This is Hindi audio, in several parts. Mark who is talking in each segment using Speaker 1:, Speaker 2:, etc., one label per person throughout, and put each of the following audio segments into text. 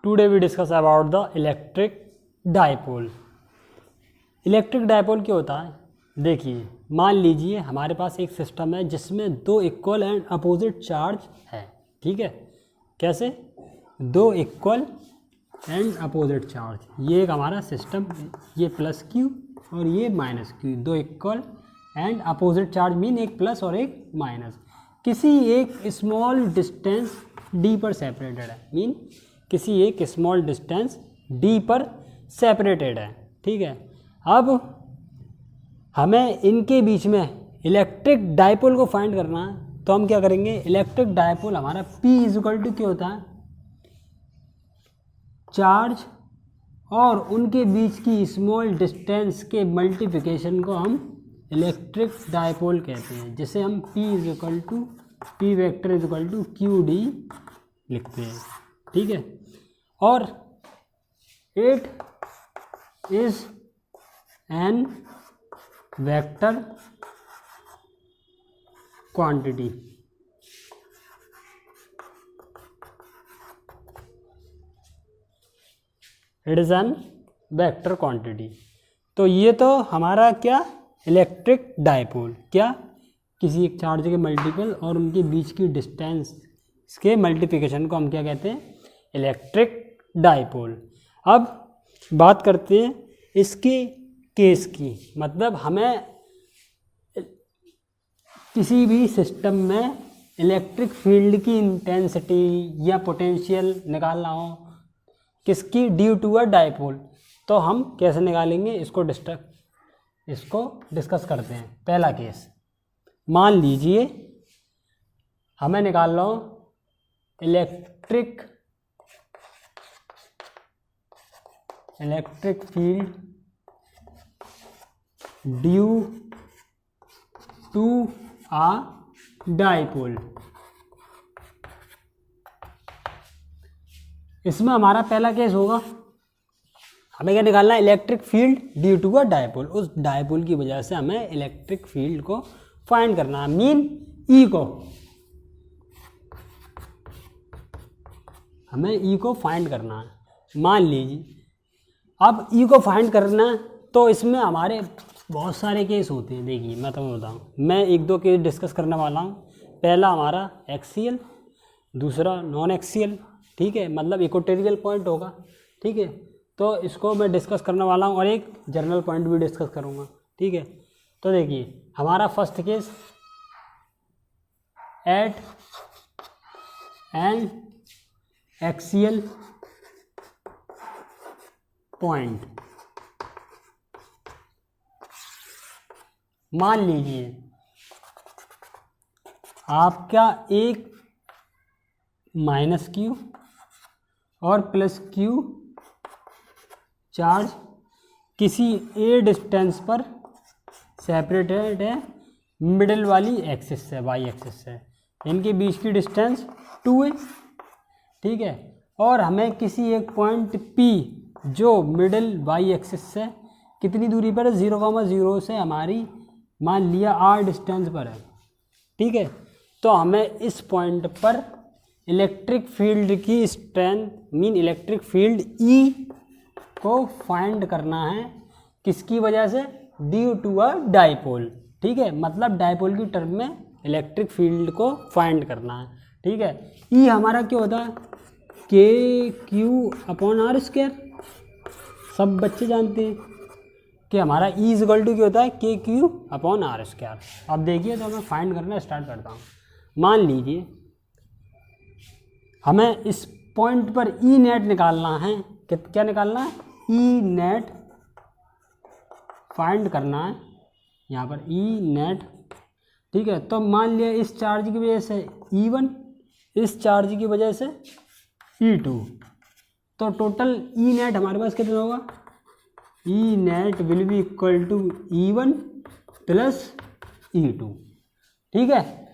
Speaker 1: Today we discuss about the electric dipole. Electric dipole क्या होता है? देखिए, मान लीजिए हमारे पास एक सिस्टम है जिसमें दो इक्वल एंड अपोजिट चार्ज है. ठीक है, कैसे? दो इक्वल एंड अपोजिट चार्ज. ये एक हमारा सिस्टम, ये प्लस क्यू और ये माइनस क्यू, दो equal and opposite charge mean एक प्लस और एक माइनस, किसी एक स्मॉल डिस्टेंस डी पर सेपरेटेड है. मीन किसी एक स्मॉल डिस्टेंस डी पर सेपरेटेड है. ठीक है, अब हमें इनके बीच में इलेक्ट्रिक डायपोल को फाइंड करना है. तो हम क्या करेंगे? इलेक्ट्रिक डायपोल हमारा P इक्वल टू क्या होता है? चार्ज और उनके बीच की स्मॉल डिस्टेंस के मल्टीप्लिकेशन को हम इलेक्ट्रिक डायपोल कहते हैं, जिसे हम P vector equal to QD लिखते हैं. ठीक है, और it is an vector quantity. It is an vector quantity. तो ये तो हमारा क्या? Electric dipole. क्या? किसी एक चार्ज के मल्टीपल और उनके बीच की डिस्टेंस के मल्टीप्लिकेशन को हम क्या कहते हैं? Electric dipole. अब बात करते हैं इसके केस की. मतलब हमें किसी भी सिस्टम में इलेक्ट्रिक फील्ड की इंटेंसिटी या पोटेंशियल निकालना हो, किसकी? Due to a dipole. तो हम कैसे निकालेंगे? इसको डिस्कस करते हैं. पहला केस, मान लीजिए हमें निकालना हो electric field due to a dipole. इसमें हमारा पहला केस होगा, हमें क्या निकालना है? Electric field due to a dipole. उस डायपोल की वजह से हमें इलेक्ट्रिक फील्ड को फाइंड करना है. मीन ई को हमें ई को फाइंड करना है. मान लीजिए अब ई को फाइंड करना है तो इसमें हमारे बहुत सारे केस होते हैं. देखिए, मैं तो बताऊँ, मैं एक दो केस डिस्कस करने वाला हूँ. पहला हमारा एक्सियल, दूसरा नॉन एक्सियल. ठीक है, मतलब इक्वेटोरियल पॉइंट होगा. ठीक है, तो इसको मैं डिस्कस करने वाला हूँ और एक जनरल पॉइंट भी डिस्कस करूँगा. ठीक है, तो देखिए हमारा first case, at an axial point. मान लीजिए आपका एक माइनस क्यू और प्लस क्यू चार्ज किसी ए डिस्टेंस पर सेपरेटेड है मिडिल वाली एक्सिस से, वाई एक्सिस से. इनके बीच की डिस्टेंस 2 है. ठीक है, और हमें किसी एक पॉइंट P जो मिडिल वाई एक्सिस से कितनी दूरी पर है? 0,0 से हमारी मान लिया R डिस्टेंस पर है. ठीक है, तो हमें इस पॉइंट पर इलेक्ट्रिक फील्ड की strength mean electric field E को फाइंड करना है. किसकी वजह से? Due to a dipole. ठीक है, मतलब डायपोल की टर्म में इलेक्ट्रिक फील्ड को फाइंड करना है. ठीक है, E हमारा क्या होता है? KQ/R². सब बच्चे जानते हैं कि हमारा E इक्वल टू क्या होता है? KQ/R². अब देखिए, तो मैं फाइंड करना स्टार्ट करता हूँ. मान लीजिए हमें इस पॉइंट पर E नेट निकालना है. क्या निकालना है? E नेट फाइंड करना है. यहाँ पर E नेट. ठीक है, तो मान लिया इस चार्ज की वजह से E1, इस चार्ज की वजह से E2. तो टोटल E नेट हमारे पास कितना होगा? E net will be equal to E1 plus E2. ठीक है,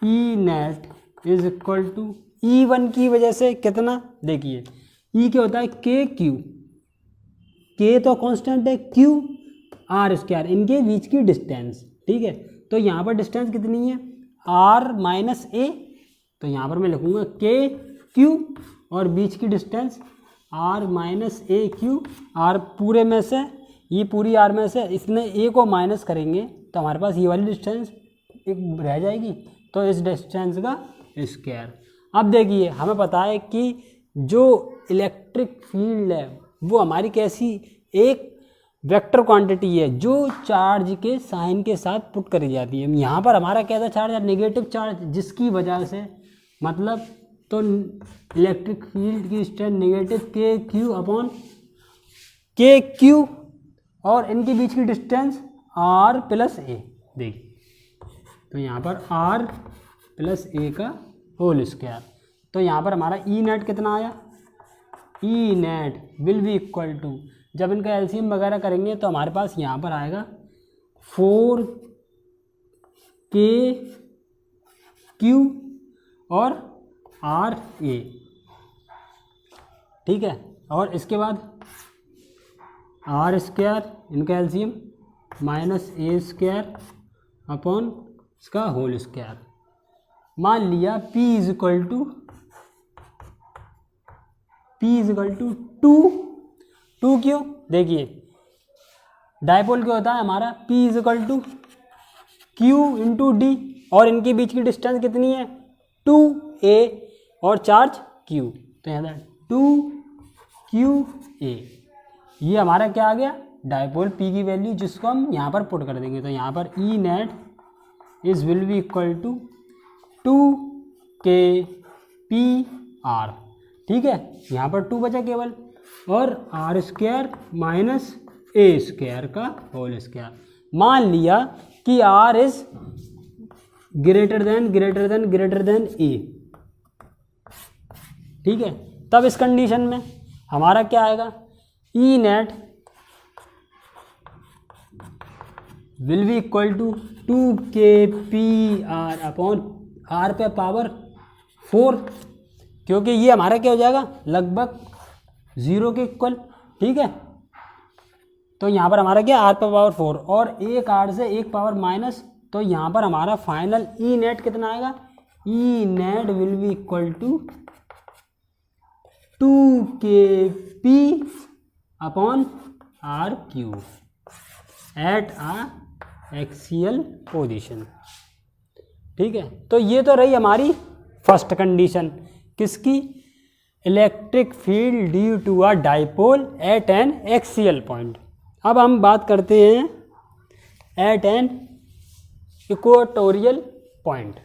Speaker 1: E net is equal to E1 की वजह से कितना? देखिए E क्या होता है? KQ. K तो कांस्टेंट है, QR², इनके बीच की डिस्टेंस. ठीक है, तो यहाँ पर डिस्टेंस कितनी है? R - A. तो यहाँ पर मैं लिखूँगा KQ और बीच की distance r minus a q. R पूरे में से, ये पूरी आर में से इसने ए को माइनस करेंगे तो हमारे पास ये वाली डिस्टेंस एक रह जाएगी, तो इस डिस्टेंस का स्क्वायर। अब देखिए हमें पता है कि जो इलेक्ट्रिक फील्ड है वो हमारी कैसी एक वेक्टर क्वांटिटी है जो चार्ज के साइन के साथ पुट करी जाती है। यहाँ पर हमारा कैसा चार्ज है, नेगेटिव चार्ज, जिसकी वजह से मतलब तो इलेक्ट्रिक फील्ड की स्ट्रेंथ नेगेटिव के क्यू अपॉन के क्यू, और इनके बीच की डिस्टेंस r प्लस ए। देखिए तो यहाँ पर r प्लस ए का होल स्क्वायर। तो यहाँ पर हमारा ई नेट कितना आया, E net will be equal to, जब इनका एलसीएम वगैरह करेंगे तो हमारे पास यहाँ पर आएगा 4 के क्यू और आर ए, ठीक है। और इसके बाद आर स्क्वायर इनका LCM minus A square upon इसका होल स्क्वायर। मान लिया P इज इक्वल टू 2 क्यों, देखिए डायपोल क्या होता है हमारा, P is equal to q into d, और इनके बीच की डिस्टेंस कितनी है 2a और चार्ज q, तो यहाँ 2qa। ये हमारा क्या आ गया, डायपोल P की वैल्यू, जिसको हम यहाँ पर पुट कर देंगे। तो यहाँ पर E net is will be equal to 2kpr, ठीक है। यहाँ पर 2 बचा केवल, और R square minus A square का होल स्क्वायर। मान लिया कि r is greater than A, ठीक है। तब इस कंडीशन में हमारा क्या आएगा, E net will be equal to 2kpr upon r पे पावर 4, क्योंकि ये हमारा क्या हो जाएगा लगभग 0 के इक्वल, ठीक है। तो यहाँ पर हमारा क्या r पे पावर 4 और एक r से एक पावर माइनस, तो यहाँ पर हमारा फाइनल ई नेट कितना आएगा, E net will be equal to 2kp upon R Q at axial position, ठीक है। तो ये तो रही हमारी फर्स्ट कंडीशन, किसकी, electric field due to a dipole at an axial point. अब हम बात करते हैं at an equatorial point.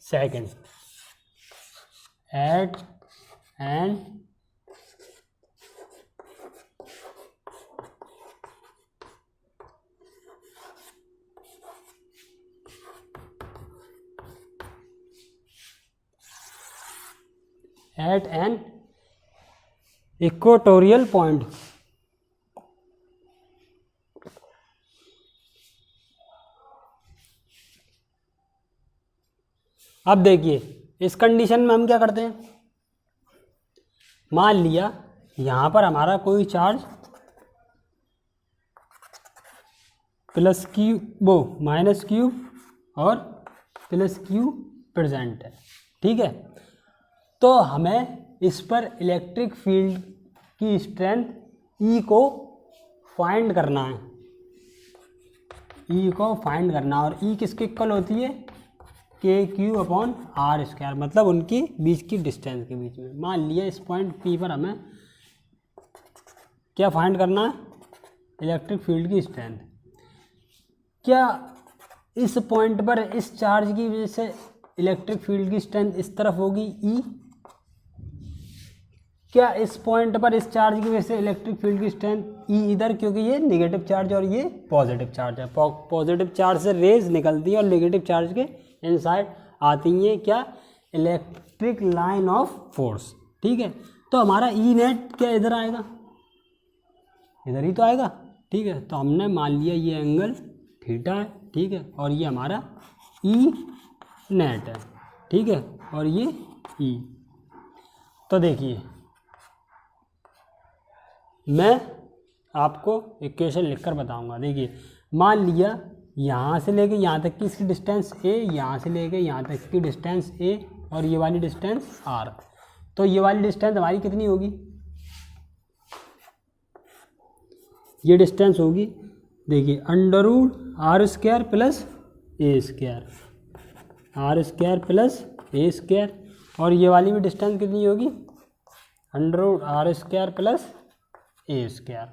Speaker 1: Second, at an equatorial point. अब देखिए इस कंडीशन में हम क्या करते हैं, मान लिया यहाँ पर हमारा कोई चार्ज प्लस क्यू वो माइनस क्यू और प्लस क्यू प्रेजेंट है, ठीक है। तो हमें इस पर इलेक्ट्रिक फील्ड की स्ट्रेंथ ई को फाइंड करना है, ई को फाइंड करना, और ई किसके इक्वल होती है, के क्यू अपॉन आर स्क्वायर, मतलब उनकी बीच की डिस्टेंस के बीच में। मान लिया इस पॉइंट पी पर हमें क्या फाइंड करना है, इलेक्ट्रिक फील्ड की स्ट्रेंथ। क्या इस पॉइंट पर इस चार्ज की वजह से इलेक्ट्रिक फील्ड की स्ट्रेंथ इस तरफ होगी ई, क्या इस पॉइंट पर इस चार्ज की वजह से इलेक्ट्रिक फील्ड की स्ट्रेंथ ई इधर, क्योंकि ये नेगेटिव चार्ज और ये पॉजिटिव चार्ज है, पॉजिटिव चार्ज से रेज निकलती है और नेगेटिव चार्ज के इनसाइड आती हैं क्या, इलेक्ट्रिक लाइन ऑफ फोर्स। ठीक है, तो हमारा ई नेट क्या इधर आएगा, इधर ही तो आएगा। ठीक है, तो हमने मान लिया ये एंगल थीटा है। ठीक है, और ये हमारा ई नेट है। ठीक है, और ये ई। तो देखिए मैं आपको इक्वेशन लिखकर बताऊंगा। देखिए मान लिया यहाँ से लेके यहाँ तक की इसकी डिस्टेंस ए, यहाँ से लेके यहाँ तक की डिस्टेंस ए, और ये वाली डिस्टेंस आर। तो ये वाली डिस्टेंस हमारी कितनी होगी, ये डिस्टेंस होगी, देखिए √r² plus A square, r² plus A square, और ये वाली भी डिस्टेंस कितनी होगी, √r² प्लस ए स्क्वायर।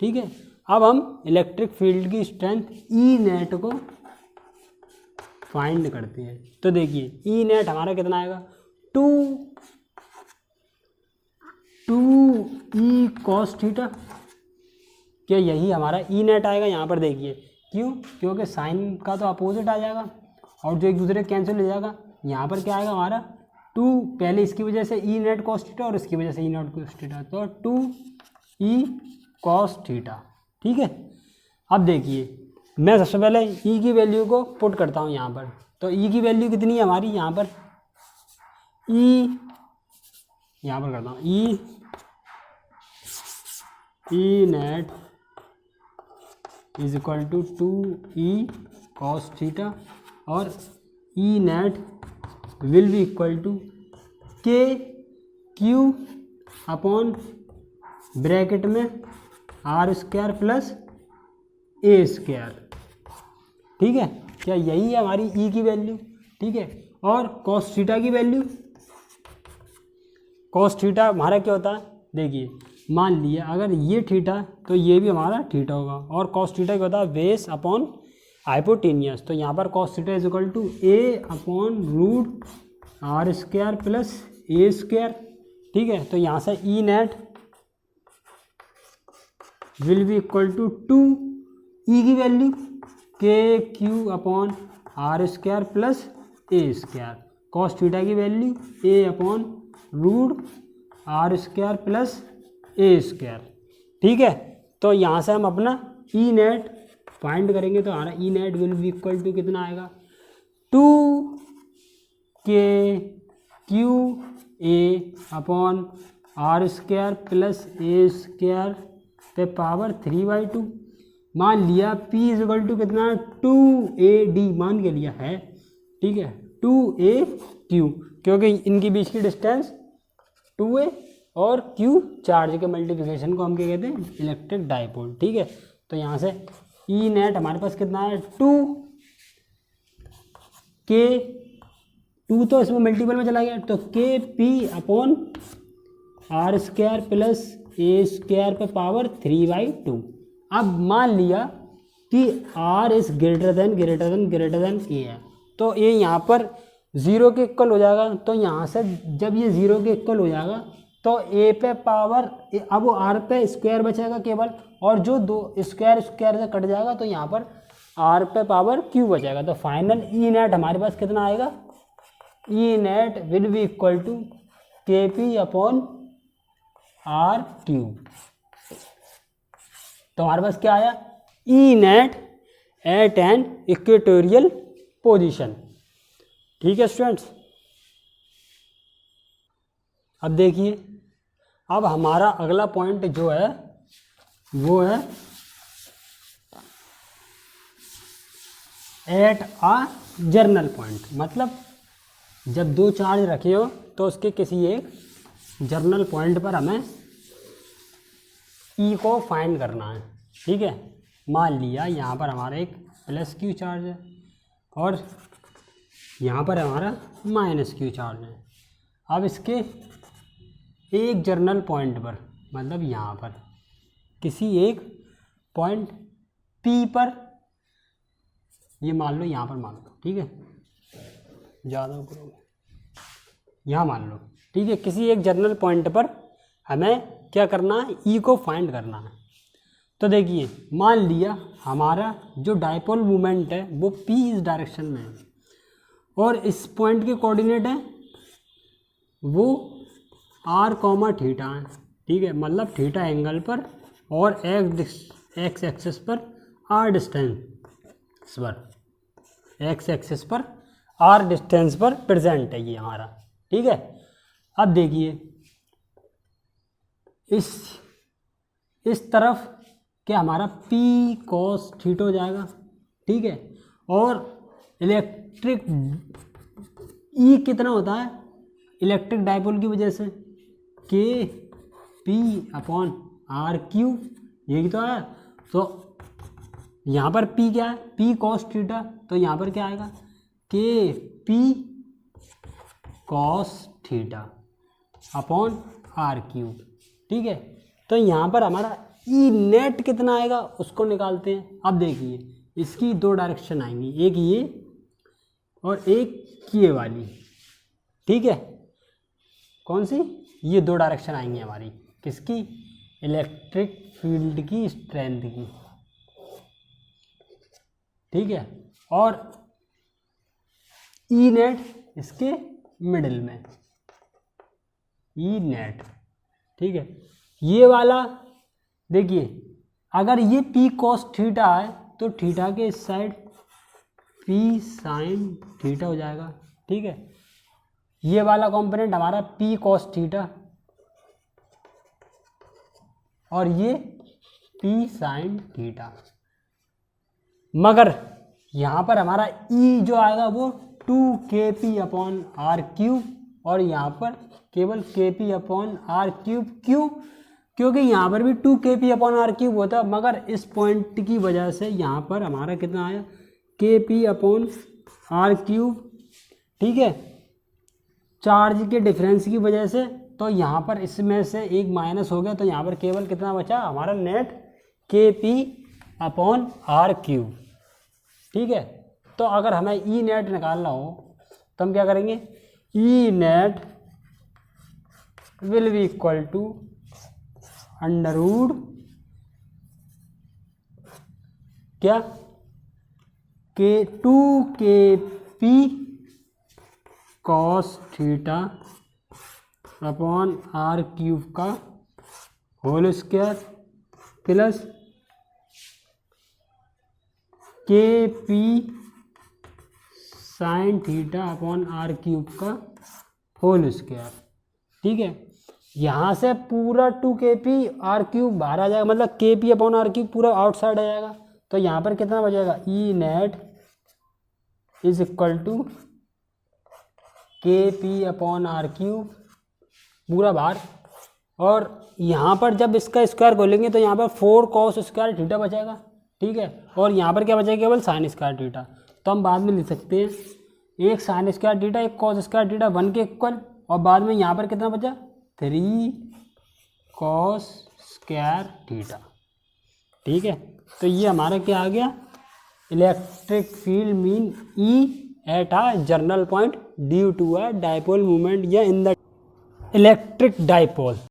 Speaker 1: ठीक है, अब हम इलेक्ट्रिक फील्ड की स्ट्रेंथ ई नेट को फाइंड करते हैं। तो देखिए ई नेट हमारा कितना आएगा, 2e cos थीटा। क्या यही हमारा ई नेट आएगा यहाँ पर, देखिए क्यों, क्योंकि साइन का तो अपोजिट आ जाएगा और जो एक दूसरे कैंसिल हो जाएगा। यहाँ पर क्या आएगा हमारा 2, पहले इसकी वजह से ई नेट cos थीटा और इसकी वजह से ई नेट cos थीटा, तो 2e cos थीटा। ठीक है, अब देखिए मैं सबसे पहले ई की वैल्यू को पुट करता हूँ यहाँ पर। तो ई की वैल्यू कितनी है हमारी, यहाँ पर ई, यहाँ पर करता हूँ E net is equal to 2e cos theta, और E net will be equal to KQ upon bracket में r² प्लस ए स्क्वायर। ठीक है, क्या यही है हमारी ई की वैल्यू। ठीक है, और cos थीटा की वैल्यू, cos थीटा हमारा क्या होता है, देखिए मान लिया अगर ये थीटा तो ये भी हमारा थीटा होगा, और cos थीटा क्या होता है, बेस अपॉन हाइपोटेनियस। तो यहाँ पर cos theta is equal to a upon √r² plus A square. ठीक है, तो यहाँ से E net will be equal to 2e की value KQ upon r² plus A square, cos theta की value a upon √r² plus A square. ठीक है, तो यहाँ से हम अपना ई नेट फाइंड करेंगे। तो हमारा E net will be equal to कितना आएगा, 2KQA upon r² plus A square पे पावर 3/2। मान लिया P इज इक्वल टू कितना, 2AD मान के लिया है। ठीक है, 2AQ, क्योंकि इनके बीच की डिस्टेंस 2A और Q चार्ज के मल्टीप्लिकेशन को हम क्या कहते हैं, इलेक्ट्रिक डाइपोल। ठीक है, तो यहाँ से ई नेट हमारे पास कितना है, 2 तो इसमें मल्टीपल में चला गया, तो KP upon r² plus A square पे पावर 3/2। अब मान लिया कि r इज ग्रेटर देन ए है, तो ये यहाँ पर 0 के इक्वल हो जाएगा। तो यहाँ से जब ये 0 के इक्वल हो जाएगा तो a पे पावर, अब वो r पे स्क्वायर बचेगा केवल, और जो दो स्क्वायर से कट जाएगा तो यहाँ पर r पे पावर q बचेगा। तो फाइनल ई नेट हमारे पास कितना आएगा, E net will be equal to KP upon r³। तो हमारे पास क्या आया, E net at an equatorial position. ठीक है स्टूडेंट्स, अब देखिए, अब हमारा अगला पॉइंट जो है वो है एट अ जर्नल पॉइंट। मतलब जब दो चार्ज रखे हो तो उसके किसी एक जर्नल पॉइंट पर हमें ई को फाइंड करना है। ठीक है, मान लिया यहाँ पर हमारा एक +Q चार्ज है और यहाँ पर हमारा -Q चार्ज है। अब इसके एक जर्नल पॉइंट पर, मतलब यहाँ पर किसी एक पॉइंट P पर, ये मान लो यहाँ पर मान लो, ठीक है, ज़्यादा ऊपर यहाँ मान लो, ठीक है, किसी एक जर्नल पॉइंट पर हमें क्या करना है, ई को फाइंड करना है। तो देखिए मान लिया हमारा जो डायपोल मोमेंट है वो पी इस डायरेक्शन में है और इस पॉइंट के कोऑर्डिनेट है वो आर कॉमा थीटा है, ठीक है, मतलब थीटा एंगल पर और एक्स एक्सिस पर आर डिस्टेंस पर, एक्स एक्सिस पर आर डिस्टेंस पर प्रेजेंट है ये हमारा, ठीक है। अब देखिए इस तरफ क्या हमारा पी कॉस थीटा हो जाएगा, ठीक है। और इलेक्ट्रिक ई कितना होता है इलेक्ट्रिक डायपोल की वजह से, के पी अपॉन आर क्यूब, यही तो है। तो यहाँ पर पी क्या है, पी कॉस थीटा, तो यहाँ पर क्या आएगा, k p cos theta upon are cube, ठीक है। तो यहाँ पर हमारा ई नेट कितना आएगा उसको निकालते हैं। अब देखिए इसकी दो डायरेक्शन आएंगी, एक ये और एक ये वाली, ठीक है। कौन सी, ये दो डायरेक्शन आएंगी हमारी किसकी, इलेक्ट्रिक फील्ड की स्ट्रेंथ की, ठीक है। और ई नेट इसके मिडिल में, ई नेट, ठीक है। ये वाला देखिए अगर ये पी कॉस थीटा है तो थीटा के इस साइड पी साइन थीटा हो जाएगा, ठीक है। ये वाला कंपोनेंट हमारा पी कॉस थीटा और ये पी साइन थीटा, मगर यहाँ पर हमारा ई जो आएगा वो 2kp अपॉन आर क्यूब और यहाँ पर केवल kp अपॉन आर क्यूब, क्यों, क्योंकि यहाँ पर भी 2kp अपॉन आर क्यूब होता, मगर इस पॉइंट की वजह से यहाँ पर हमारा कितना आया, kp अपॉन आर क्यूब, ठीक है, चार्ज के डिफरेंस की वजह से। तो यहाँ पर इसमें से एक माइनस हो गया तो यहाँ पर केवल कितना बचा हमारा net, kp upon are cube, ठीक है। तो अगर हमें ई नेट निकालना हो तो हम क्या करेंगे, E net will be equal to under root क्या, के 2kp cos theta upon are cube का whole square plus kp sine theta upon are cube का होल स्क्वायर, ठीक है। यहाँ से पूरा 2kp आर क्यूब बाहर आ जाएगा, मतलब kp अपॉन आर क्यूब पूरा आउटसाइड आ जाएगा। तो यहाँ पर कितना बचेगा, E net is equal to kp upon are cube पूरा बाहर, और यहाँ पर जब इसका स्क्वायर खोलेंगे तो यहाँ पर 4 कॉस स्क्वायर थीटा बचेगा, ठीक है। और यहाँ पर क्या बचेगा, केवल साइन स्क्वायर थीटा। तो हम बाद में लिख सकते हैं एक साइन स्क्वायर थीटा एक कॉस स्क्वायर थीटा 1 के इक्वल, और बाद में यहाँ पर कितना बचा, 3 कॉस स्क्वायर थीटा, ठीक है। तो ये हमारा क्या आ गया, electric field mean E at a general point due to a dipole movement या इन द इलेक्ट्रिक डायपोल।